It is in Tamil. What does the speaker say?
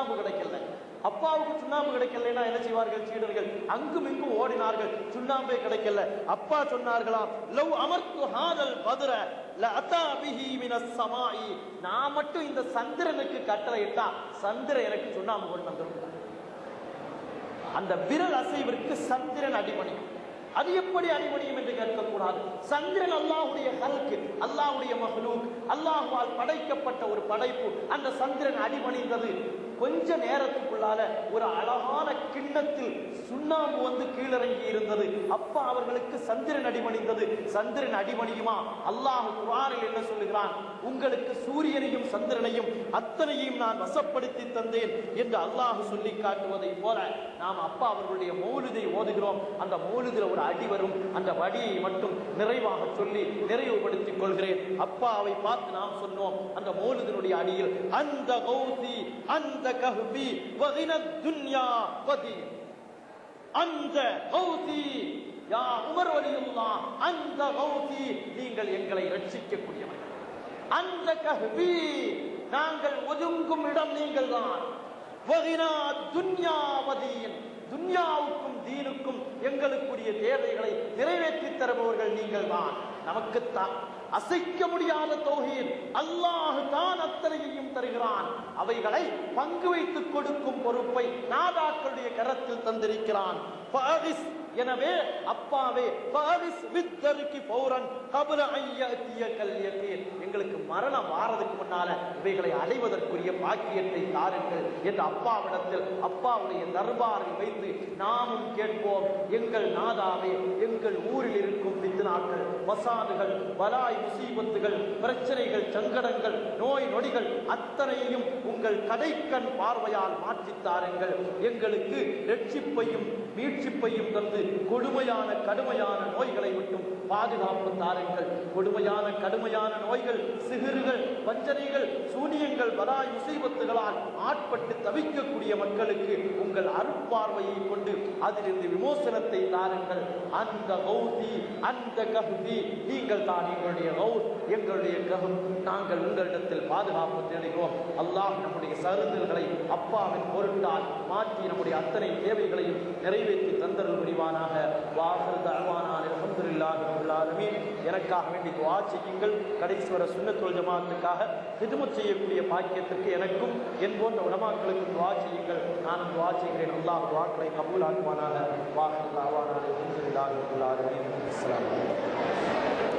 சுண்ணாம்பு கிடைக்கல. அப்பாவுக்கு சுண்ணாம்பு கிடைக்கலன்னா என்ன செய்வார்கள் சீடர்கள்? அங்கும் இங்கும் ஓடினார்கள், சுண்ணாம்பே கிடைக்கல. அப்பா சொன்னார்களாம், லவ் அமர்த்து ஹாதல் பத்ர லஅதா பிஹி மினஸ் ஸமாஇ, நான் மட்டும் இந்த சந்திரனுக்கு கட்டளையிட்டா சந்திரன் எனக்கு சுண்ணாம்பு கொண்டு வந்துரும். அந்த விரல் அசைவிற்கு சந்திரன் அடிபணியும். அது எப்படி அடிபணியும் என்று கேட்கக்கூடாது. சந்திரன் அல்லாஹ்வுடைய ஹல்க், அல்லாஹ்வுடைய மஹ்லூக், அல்லாஹ்வால் படைக்கப்பட்ட ஒரு படைப்பு. அந்த சந்திரன் அடிபணிந்தது. கொஞ்ச நேரத்துக்குள்ளால ஒரு அழகான கிண்ணத்தில் சுண்ணாம்பு வந்து கீழிறங்கி இருந்தது. அப்பா அவர்களுக்கு சந்திரன் அடிபணிந்தது. சந்திரன் அடிபணியுமா? அல்லாஹ் குர்ஆனில் என்ன சொல்லுகிறான்? உங்களுக்கு சூரியனையும் சந்திரனையும் அத்தனையும் நான் வசப்படுத்தி தந்தேன் என்று அல்லாஹ் சொல்லி காட்டுவதை போல நாம் அப்பா அவர்களுடைய மௌலிதை ஓதுகிறோம். அந்த மௌலிதில் ஒரு அடி வரும். அந்த வடியை மட்டும் நிறைவாக சொல்லி நிறைவுபடுத்திக் கொள்கிறேன். அப்பாவை பார்த்து நாம் சொன்னோம் அந்த மௌலிதினுடைய அடியில், அந்த கௌசி அந்த கஹ்பி வகினத் துன்யா வதி, அந்த கௌசி யா உமர் வலியுல்லாஹ், அந்த கௌசி நீங்கள் எங்களை ரட்சிக்கக்கூடியவர்கள், அந்த கஹ்பி நாங்கள் ஒதுங்கும் இடம் நீங்கள் தான், வகினத் துன்யா வதியின் துன்யாவுக்கும் தீனுக்கும் எங்களுக்குரிய தேவைகளை நிறைவேற்றி தருபவர்கள் நீங்கள் தான். நமக்கு அசைக்க முடியாத தௌஹீத், அல்லாஹ் தான் அத்தனையையும் தருகிறான். அவைகளை பங்கு வைத்துக் கொடுக்கும் பொறுப்பை நாதாக்களுடைய கரத்தில் தந்திருக்கிறான். எனவே அப்பாவே எங்களுக்கு மரணம் வாரதுக்கு முன்னால இவைகளை அடைவதற்குரிய பாக்கியத்தை தாருங்கள் என்று அப்பாவிடத்தில் அப்பாவுடைய தர்பாரில் வைத்து நாமும் கேட்போம். எங்கள் நாதாவே, எங்கள் ஊரில் இருக்கும் பித்னாக்கள், மசாதுகள், பலாய் முசீபத்துகள், பிரச்சனைகள், சங்கடங்கள், நோய் நொடிகள் அத்தனையும் உங்கள் கடைக்கண் பார்வையால் மாற்றித்தாருங்கள். எங்களுக்கு ரட்சிப்பையும் மீட்சிப்பையும் தந்து கொடுமையான கடுமையான நோய்களை விட்டும் பாதுகாப்பு தாருங்கள். கொடுமையான கடுமையான நோய்கள், சிகிறுகள், வஞ்சனைகள், சூனியங்கள், பலாய் முசீபத்துகளால் ஆட்பட்டு தவிக்கக்கூடிய மக்களுக்கு உங்கள் அருட்பார்வையை கொண்டு அதிலிருந்து விமோசனத்தை தாருங்கள். அந்த கௌசி அந்த கஹ்பி நீங்கள் தான் எங்களுடைய கௌஸ், எங்களுடைய கஹப். நாங்கள் உங்களிடத்தில் பாதுகாப்பு தேடுகிறோம். அல்லாஹ் நம்முடைய சருதல்களை அப்பாவின் பொருட்டால் மாற்றி நம்முடைய அத்தனை தேவைகளையும் நிறைவேற்றி தந்தருள் புரிவானாக. வாஹிரு தஅவானா அல்ஹம்துலில்லாஹி ரப்பில் ஆலமீன். எனக்காக வேண்டி துஆ செய்யுங்கள். கடைசி வரை சுன்னத் வல் ஜமாஅத்துக்காக ஹித்மத் செய்யக்கூடிய பாக்கியத்திற்கு எனக்கும் என் போன்ற உலமாக்களுக்கு துஆ செய்யுங்கள். நான் துஆ செய்கிறேன். அல்லாஹ் துஆக்களை கபூல் ஆக்குவானாக. வாஹிரு தஅவானா அல்ஹம்துலில்லாஹி ரப்பில் ஆலமீன். அஸ்ஸலாமு அலைக்கும்.